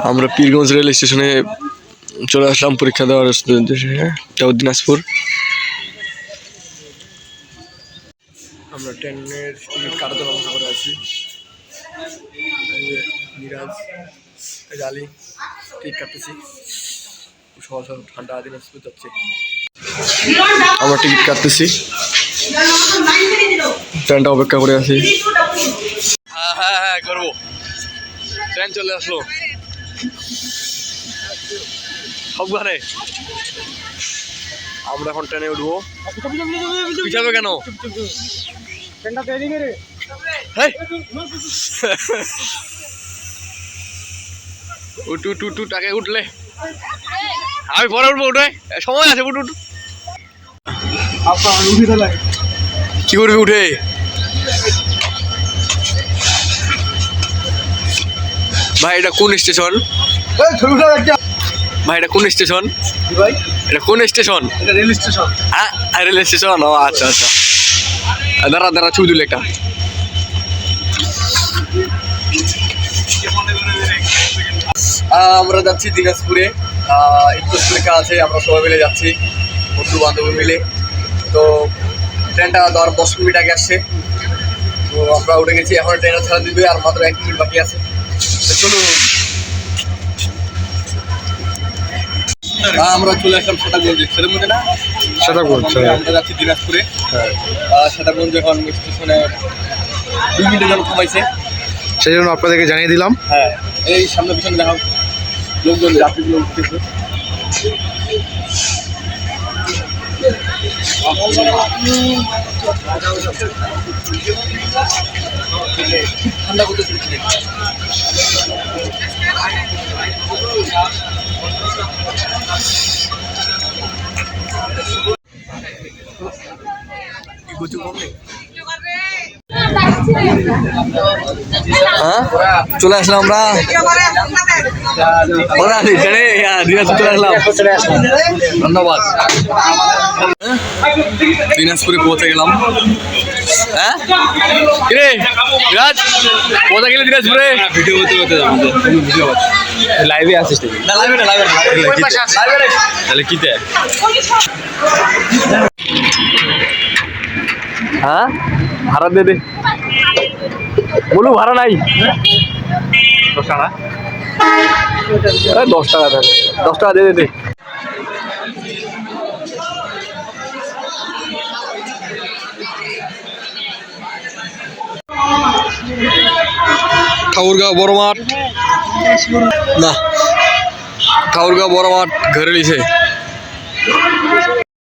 আমরা পীরগঞ্জ রেল স্টেশনে চলে আসলাম পরীক্ষা দেওয়ার উদ্দেশ্যে। দিনাজপুর। আমরা ট্রেনের টিকিট কাটাতে ব্যবস্থা করে আছি। মিরাজ আলী টিকিট কাটতেছি। সকাল সকাল ঠান্ডা দিনাজপুর যাচ্ছে। আমরা টিকিট কাটতেছি, ট্রেনটা অপেক্ষা করে আছি। হ্যাঁ হ্যাঁ হ্যাঁ করবো। ট্রেন চলে আসলো সবখানে। আমরা এখন ট্রেনে উঠবো। পিছাবে কেন? উঠ উঠ উঠ আগে উঠলে আমি পরে উঠবো। উঠে সময় আছে। উঠ উঠ। কি করবি উঠে? ভাই এটা কোন স্টেশন? ভাই এটা কোন স্টেশন? এটা কোন স্টেশন? Rail station. হ্যাঁ রেল স্টেশন। ও আচ্ছা আচ্ছা। দাঁড়া দাঁড়া ছবি তুলে একটা। আমরা যাচ্ছি দিনাজপুরে। একটু লেখা আছে, আমরা সবাই মিলে যাচ্ছি, বন্ধু বান্ধব মিলে। তো ট্রেনটা 10 মিনিট আগে আসছে। তো আমরা উঠে গেছি। এখন ট্রেনটা ছাড়া দিবে, আর মাত্র 1 মিনিট বাকি আছে। চলুন। আমরা চলে আসলাম সেটাগঞ্জে। সেটাগঞ্জে না, সেটাগঞ্জ। আমরা যাচ্ছি দিনাজপুরে। সেটাগঞ্জ এখন স্টেশনে 2 মিনিটের জন্য কমাইছে, সেই জন্য আপনাদেরকে জানিয়ে দিলাম। হ্যাঁ এই সামনে পিছনে দেখাও লোকজন, যাত্রীগুলো উঠতেছে। ঠান্ডা করতে চলছে। চলে আসলাম আমরা। ধন্যবাদ। দিনাজপুরে পৌঁছে গেলাম। হ্যাঁ কিরে রাজ, পৌঁছে গেলে দিনাজপুরে? ভিডিও করতে ভিডিও লাইভে আসিস না? লাইভে না, লাইভে তাহলে কিতে? হ্যাঁ ভাড়া দে দে। বলু ভাড়া নাই। 10 টাকা। 10 টাকা দেন। 10 টাকা দে দে দে। ঠাকুরগাঁও বড় মাঠ না, ঠাকুরগাঁও বড় মাঠ ঘরে লিছে।